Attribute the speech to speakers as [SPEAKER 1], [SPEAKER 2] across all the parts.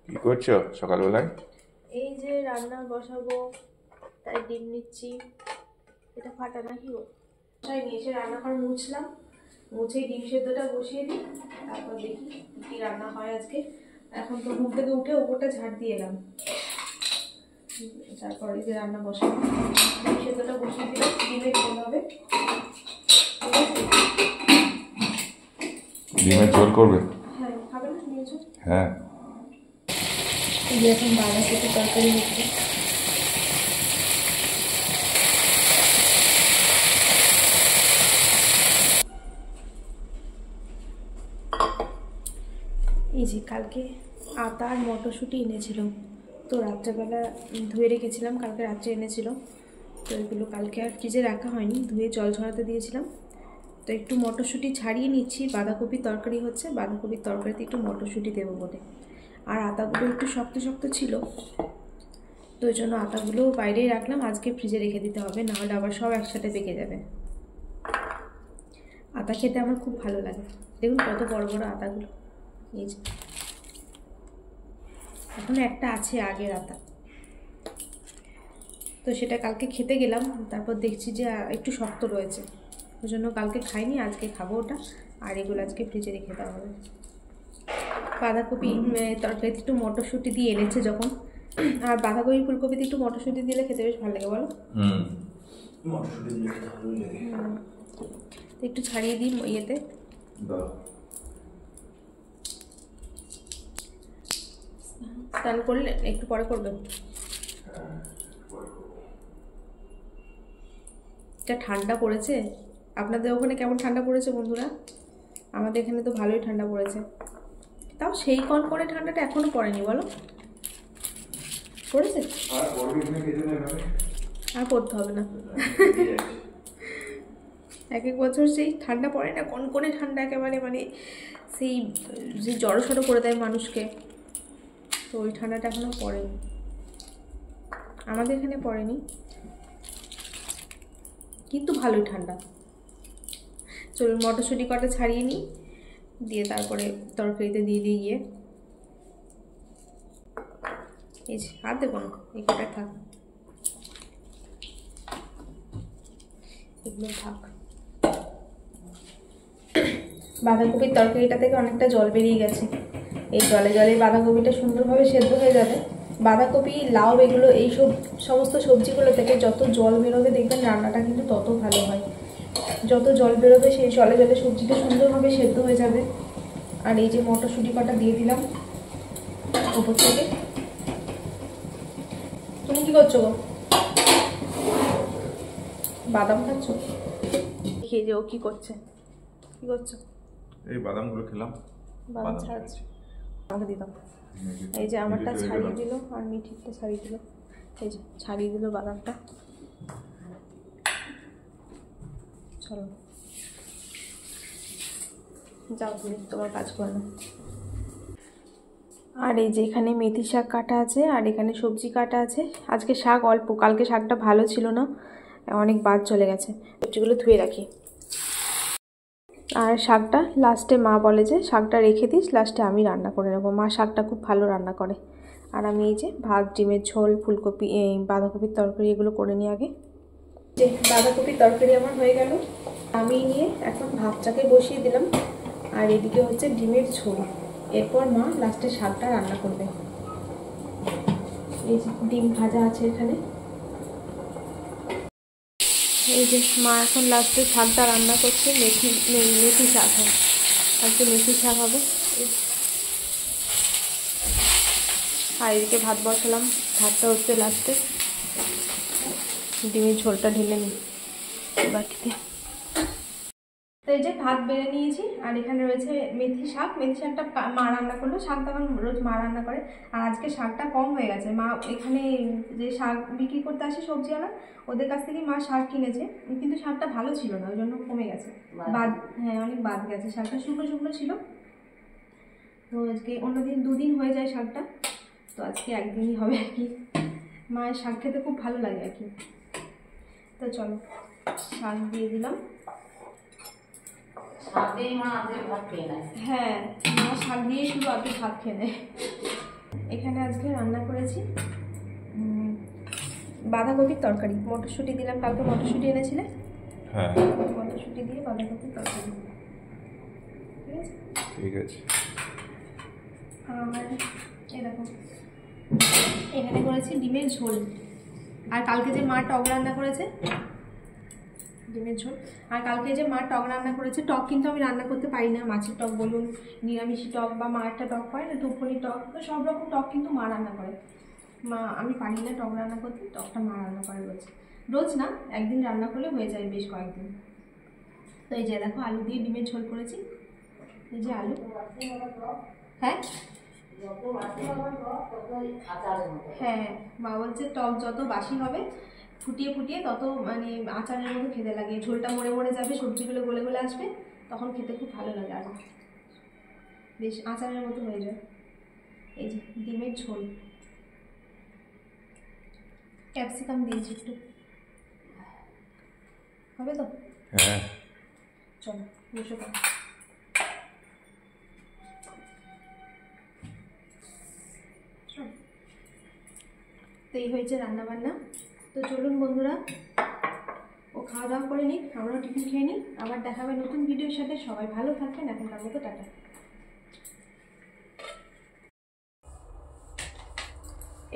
[SPEAKER 1] কি করছো সকালবেলায়?
[SPEAKER 2] এই যে রান্না বসাবো, তাই ডিম নিচ্ছি। এটা ফাটা নাকি ও তাই নিয়েছে। রান্নাঘর মুছলাম, মুছে ডিম সেদ্ধটা বসিয়ে দিই, তারপর দেখি কি রান্না হয় আজকে। এখন তো ঘুম থেকে উঠে ওপরটা ঝাড় দিয়ে এলাম, তারপরে যে রান্না বসাবো। ডিম সেদ্ধটা বসিয়ে দিলাম, ডিমের ঝোল হবে।
[SPEAKER 1] ডিমের ঝোল করবে?
[SPEAKER 2] হ্যাঁ, খাবে না ডিমের ঝোল?
[SPEAKER 1] হ্যাঁ।
[SPEAKER 2] এই যে এখন বাঁধাকপি তরকারি হচ্ছে। এই যে কালকে আটা আর মটরশুঁটি এনেছিল, তো রাত্রেবেলা ধুয়ে রেখেছিলাম, কালকে রাত্রে এনেছিল। তো এগুলো কালকে আর ফ্রিজে রাখা হয়নি, ধুয়ে জল ঝরাতে দিয়েছিলাম। তো একটু মটরশুঁটি ছাড়িয়ে নিচ্ছি, বাঁধাকপির তরকারি হচ্ছে, বাঁধাকপির তরকারিতে একটু মটরশুঁটি দেবো বলে। আর আটাগুলো একটু শক্ত শক্ত ছিল, তো ওই জন্য আটাগুলো বাইরেই রাখলাম, আজকে ফ্রিজে রেখে দিতে হবে, নাহলে আবার সব একসাথে পেকে যাবে। আটা খেতে আমার খুব ভালো লাগে। দেখুন কত বড় বড় আটাগুলো। এই যে এখন একটা আছে আগের আটা, তো সেটা কালকে খেতে গেলাম, তারপর দেখছি যে একটু শক্ত রয়েছে, ওই জন্য কালকে খাইনি, আজকে খাবো ওটা। আর এগুলো আজকে ফ্রিজে রেখে দেওয়া হবে। বাঁধাকপি তরকারিতে একটু মটরশুঁটি দিয়ে এনেছে যখন, আর বাঁধাকপি ফুলকপিতে একটু মটরশুঁটি দিলে খেতে বেশ ভালো লাগে, বলো?
[SPEAKER 1] মটরশুঁটি দিলে খেতে ভালোই লাগে।
[SPEAKER 2] একটু ছাড়িয়ে দিই ইয়েতে। স্নান করলে একটু পরে করবে? যা ঠান্ডা পড়েছে। আপনাদের ওখানে কেমন ঠান্ডা পড়েছে বন্ধুরা? আমাদের এখানে তো ভালোই ঠান্ডা পড়েছে। তাও সেই কনকনে ঠান্ডাটা এখনো পড়েনি, বলো? পড়েছে? আর পড়তে হবে না। এক এক বছর সেই ঠান্ডা পড়ে না, কনকনে ঠান্ডা একেবারে, মানে সেই যে জড়সড় করে দেয় মানুষকে, তো ওই ঠান্ডাটা এখনো পড়েনি, আমাদের এখানে পড়েনি, কিন্তু ভালোই ঠান্ডা। চলুন মটরশুঁটি কটা ছাড়িয়ে নিই, দিয়ে তারপরে তরকারিতে দিয়ে দিয়ে গিয়ে। এই যে আর দেবো না, এই কটা থাক, এগুলো থাক। বাঁধাকপির তরকারিটা থেকে অনেকটা জল বেরিয়ে গেছে, এই জলে জলে বাঁধাকপিটা সুন্দরভাবে সেদ্ধ হয়ে যাবে। বাঁধাকপি, লাউ, এগুলো এই সমস্ত সবজিগুলো থেকে যত জল বেরোবে দেখবেন রান্নাটা কিন্তু তত ভালো হয়। যত জল বেরোবে সেই জলে জলে সবজিটা সুন্দরভাবে সেদ্ধ হয়ে যাবে। আর এই যে মটরশুঁটি কটা দিয়ে দিলাম ওপর থেকে। তুমি কি করছো গো? বাদাম খাচ্ছ? খেয়ে যে ও কি করছে, কি করছো?
[SPEAKER 1] এই বাদামগুলো খেলাম।
[SPEAKER 2] বাদাম ছাড়াচ্ছি, আমাকে দিলাম। এই যে আমারটা ছাড়িয়ে দিল আর মিঠিটা ছাড়িয়ে দিল, এই যে ছাড়িয়ে দিল বাদামটা। চলো যাও তুমি তোমার কাজ করো না। আর এই যে এখানে মেথি শাক কাটা আছে, আর এখানে সবজি কাটা আছে। আজকে শাক অল্প, কালকে শাকটা ভালো ছিল না, অনেক বাদ চলে গেছে। সবজিগুলো ধুয়ে রাখি। আর শাকটা লাস্টে মা বলে যে শাকটা রেখে দিস, লাস্টে আমি রান্না করে নেবো। মা শাকটা খুব ভালো রান্না করে। আর আমি এই যে ভাত, ডিমের ঝোল, ফুলকপি, বাঁধাকপির তরকারি এগুলো করে নিই আগে। যে বাঁধাকপির তরকারি আমার হয়ে গেল, আমি নিয়ে এখন ভাতটাকে বসিয়ে দিলাম। আর এদিকে হচ্ছে ডিমের ঝোল, এরপর মা লাস্টে শাকটা রান্না করবে। এই যে ডিম ভাজা আছে এখানে। এই যে মা এখন লাস্টে শাকটা রান্না করছে, মেথি শাক হয়, আজকে মেথি শাক হবে। আর এদিকে ভাত বসালাম, ভাতটা হচ্ছে লাস্টে। ডিমের ঝোলটা ঢেলে নিই বাটিতে। তো এই যে ভাত বেড়ে নিয়েছি, আর এখানে রয়েছে মেথি শাক। মেথি শাকটা মা রান্না করলো, শাক তখন রোজ মা রান্না করে। আর আজকে শাকটা কম হয়ে গেছে, মা এখানে যে শাক বিক্রি করতে আসে সবজিওয়ালা, ওদের কাছ থেকে মা শাক কিনেছে, কিন্তু শাকটা ভালো ছিল না, ওই জন্য কমে গেছে, বাদ। হ্যাঁ, অনেক বাদ গেছে, শাকটা শুকনো শুকনো ছিল। তো আজকে অন্যদিন দুদিন হয়ে যায় শাকটা, তো আজকে একদিনই হবে আর কি। মায়ের শাক খেতে খুব ভালো লাগে আর কি। তো চলো শাক দিয়ে দিলাম। হ্যাঁ, মা শাক দিয়ে শুধু অর্ধেক ভাত খেয়ে নেয়। এখানে আজকে রান্না করেছি বাঁধাকপির তরকারি, মটরশুঁটি দিলাম, কালকে মটরশুঁটি এনেছিলে?
[SPEAKER 1] হ্যাঁ,
[SPEAKER 2] মটরশুঁটি দিয়ে বাঁধাকপির তরকারি।
[SPEAKER 1] ঠিক আছে।
[SPEAKER 2] আর এরকম এখানে করেছি ডিমের ঝোল, আর কালকে যে মা টক রান্না করেছে, ডিমের ঝোল। আর কালকে যে মা টক রান্না করেছে, টক কিন্তু আমি রান্না করতে পারি না, মাছের টক বলুন, নিরামিষি টক, বা মা একটা টক করে না টুকনি টক, তো সব রকম টক কিন্তু মা রান্না করে। মা, আমি পারি না টক রান্না করতে, টকটা মা রান্না করে রোজ। রোজ না, একদিন রান্না করলে হয়ে যায় বেশ কয়েকদিন। তো এই যে দেখো আলু দিয়ে ডিমের ঝোল করেছি, এই যে আলু। হ্যাঁ হ্যাঁ, মা বলছে টক যত বাসি হবে ফুটিয়ে ফুটিয়ে তত মানে আচারের মতো খেতে লাগে, ঝোলটা মরে মরে যাবে, সবজিগুলো গলে গলে আসবে, তখন খেতে খুব ভালো লাগে, আর বেশ আচারের মতো হয়ে যায়। এই যে ডিমের ঝোল, ক্যাপসিকাম দিয়েছি একটু, হবে তো?
[SPEAKER 1] হ্যাঁ,
[SPEAKER 2] চলো বসে পড়ো। তো এই হয়েছে রান্না বান্না। তো চলুন বন্ধুরা, ও খাওয়া দাওয়া করে নিই, আমরাও টিফিন খেয়ে নিই, আবার দেখা হবে নতুন ভিডিওর সাথে। সবাই ভালো থাকবেন, এখনকার মতো টাটা।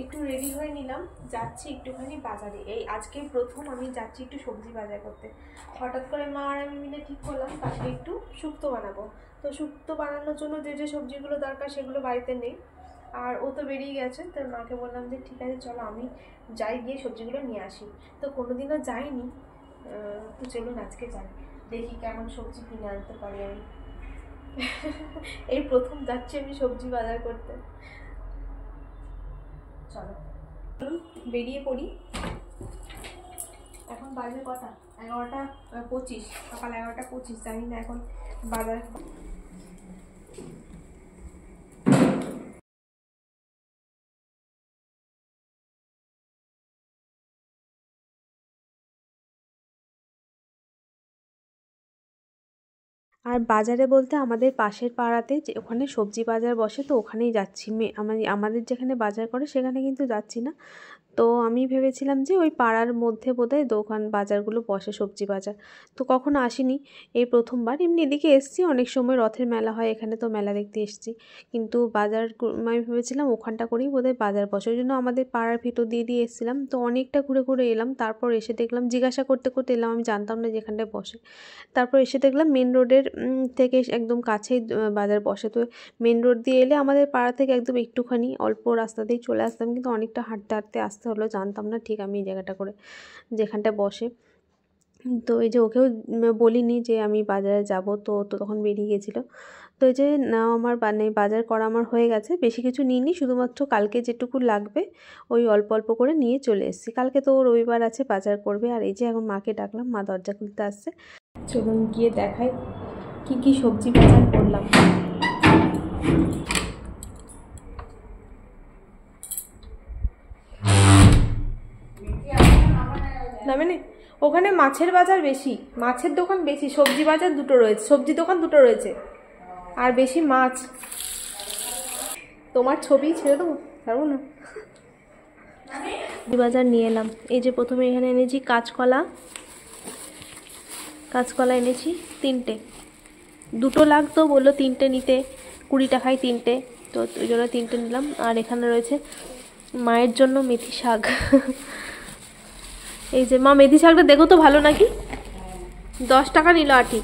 [SPEAKER 2] একটু রেডি হয়ে নিলাম, যাচ্ছি একটুখানি বাজারে। এই আজকে প্রথম আমি যাচ্ছি একটু সবজি বাজার করতে। হঠাৎ করে মা আর আমি মিলে ঠিক করলাম কালকে একটু শুক্তো বানাবো। তো শুক্তো বানানোর জন্য যে যে সবজিগুলো দরকার সেগুলো বাড়িতে নেই, আর ও তো বেরিয়ে গেছে। তো মাকে বললাম যে ঠিক আছে চলো আমি যাই, গিয়ে সবজিগুলো নিয়ে আসি। তো কোনোদিনও যাইনি, তো চলুন আজকে যাই, দেখি কেমন সবজি কিনে আনতে পারি আমি। এই প্রথম যাচ্ছি আমি সবজি বাজার করতে। চলো বেরিয়ে পড়ি। এখন বাজে কটা? 11টা 25, সকাল 11টা 25। জানি না এখন বাজার।
[SPEAKER 3] আর বাজারে বলতে আমাদের পাশের পাড়াতে যে ওখানে সবজি বাজার বসে, তো ওখানেই যাচ্ছি। আমাদের যেখানে বাজার করে সেখানে কিন্তু যাচ্ছি না। তো আমি ভেবেছিলাম যে ওই পাড়ার মধ্যে বোধহয় দোকান বাজারগুলো বসে, সবজি বাজার। তো কখনো আসিনি, এই প্রথমবার। এমনি এদিকে এসছি, অনেক সময় রথের মেলা হয় এখানে, তো মেলা দেখতে এসছি। কিন্তু বাজার আমি ভেবেছিলাম ওখানটা করেই বোধহয় বাজার বসে, ওই জন্য আমাদের পাড়ার ভিতর দিয়ে দিয়ে এসেছিলাম। তো অনেকটা ঘুরে ঘুরে এলাম, তারপর এসে দেখলাম, জিজ্ঞাসা করতে করতে এলাম, আমি জানতাম না যেখানটায় বসে। তারপর এসে দেখলাম মেন রোডের থেকে একদম কাছেই বাজার বসে। তো মেন রোড দিয়ে এলে আমাদের পাড়া থেকে একদম একটুখানি অল্প রাস্তাতেই চলে আসতাম, কিন্তু অনেকটা হাঁটতে হাঁটতে আসতে হলো, জানতাম না ঠিক আমি এই জায়গাটা করে যেখানটা বসে। তো এই যে ওকেও বলিনি যে আমি বাজারে যাব, তো তখন বেরিয়ে গেছিলো। তো এই যে না, আমার বাজার করা আমার হয়ে গেছে, বেশি কিছু নিইনি, শুধুমাত্র কালকে যেটুকু লাগবে ওই অল্প অল্প করে নিয়ে চলে এসেছি। কালকে তো রবিবার আছে, বাজার করবে। আর এই যে এখন মাকে ডাকলাম, মা দরজা খুলতে আসছে।
[SPEAKER 2] চলুন গিয়ে দেখাই কি কি সবজি বাজার করলাম। না মানে ওখানে মাছের বাজার বেশি, মাছের দোকান বেশি, সবজি বাজার দুটো রয়েছে, সবজি দোকান দুটো রয়েছে, আর বেশি মাছ। তোমার ছবি ছেড়ে দেবো, পারবো না।
[SPEAKER 3] বাজার নিয়ে এলাম। এই যে প্রথমে এখানে এনেছি কাঁচকলা এনেছি 3টে, 2টো লাগতো, বললো 3টে নিতে, 20 টাকায় 3টে, তো ওই জন্য 3টে নিলাম। আর এখানে রয়েছে মায়ের জন্য মেথি শাক। এই যে মা, মেথি শাকটা দেখো তো ভালো নাকি, 10 টাকা নিল আটি।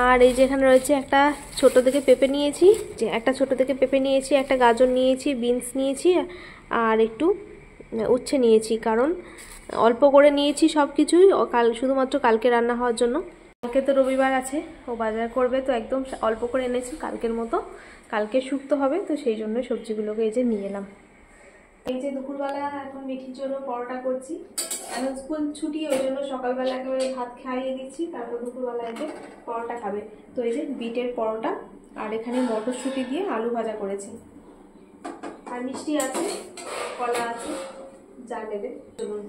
[SPEAKER 3] আর এই যে এখানে রয়েছে একটা ছোট থেকে পেঁপে নিয়েছি, একটা গাজর নিয়েছি, বিনস নিয়েছি, আর একটু উচ্ছে নিয়েছি, কারণ অল্প করে নিয়েছি সব কিছুই, শুধুমাত্র কালকে রান্না হওয়ার জন্য। কালকে তো রবিবার আছে, ও বাজার করবে, তো একদম অল্প করে এনেছি কালকের মতো, কালকে শুক্তো হবে, তো সেই জন্য সবজিগুলোকে এই যে নিয়ে এলাম।
[SPEAKER 2] এই যে দুপুরবেলা এখন মিঠির জন্য পরোটা করছি, এখন স্কুল ছুটি, ওই জন্য সকালবেলা একেবারে ভাত খাইয়ে দিচ্ছি, তারপর দুপুরবেলা এই যে পরোটা খাবে। তো এই যে বিটের পরোটা, আর এখানে মটরশুঁটি দিয়ে আলু ভাজা করেছি, আর মিষ্টি আছে, কলা আছে, যা নেবে। চলুন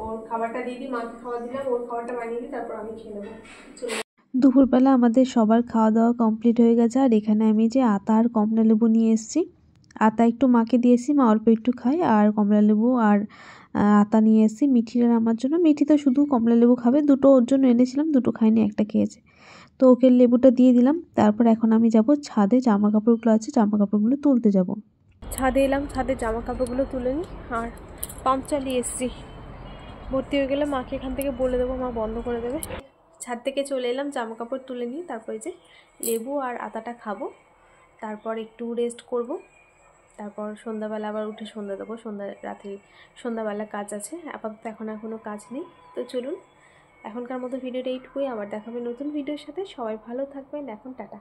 [SPEAKER 2] ওর খাবারটা দিয়ে দিই, মাকে খাওয়া দিলাম, ওর খাবারটা বানিয়ে দিই, তারপর আমি খেয়ে নেবো। চলুন।
[SPEAKER 3] দুপুরবেলা আমাদের সবার খাওয়া দাওয়া কমপ্লিট হয়ে গেছে। আর এখানে আমি যে আতা আর কমলা লেবু নিয়ে এসেছি, আতা একটু মাকে দিয়েছি, মা অল্প একটু খায়, আর কমলা লেবু আর আতা নিয়ে এসেছি মিঠির আর আমার জন্য। মিঠি তো শুধু কমলা লেবু খাবে, দুটো ওর জন্য এনেছিলাম, দুটো খাইনি, একটা খেয়েছে। তো ওকে লেবুটা দিয়ে দিলাম। তারপর এখন আমি যাব ছাদে, জামা কাপড়গুলো আছে, জামা কাপড়গুলো তুলতে যাব। ছাদে এলাম, ছাদে জামা কাপড়গুলো তুলে নিই, আর পাম্প চালিয়ে এসেছি। ভর্তি হয়ে গেলে মাকে এখান থেকে বলে দেবো, মা বন্ধ করে দেবে। ছাদ থেকে চলে এলাম, জামা কাপড় তুলে নিই, তারপরে যে লেবু আর আতাটা খাবো, তারপর একটু রেস্ট করব, তারপর সন্ধ্যাবেলা আবার উঠে সন্ধ্যা দেবো। রাতে সন্ধ্যাবেলা কাজ আছে, আপাতত এখন আর কোনো কাজ নেই। তো চলুন, এখনকার মতো ভিডিওটা এইটুকুই, আবার দেখাবে নতুন ভিডিওর সাথে। সবাই ভালো থাকবেন, এখন টাটা।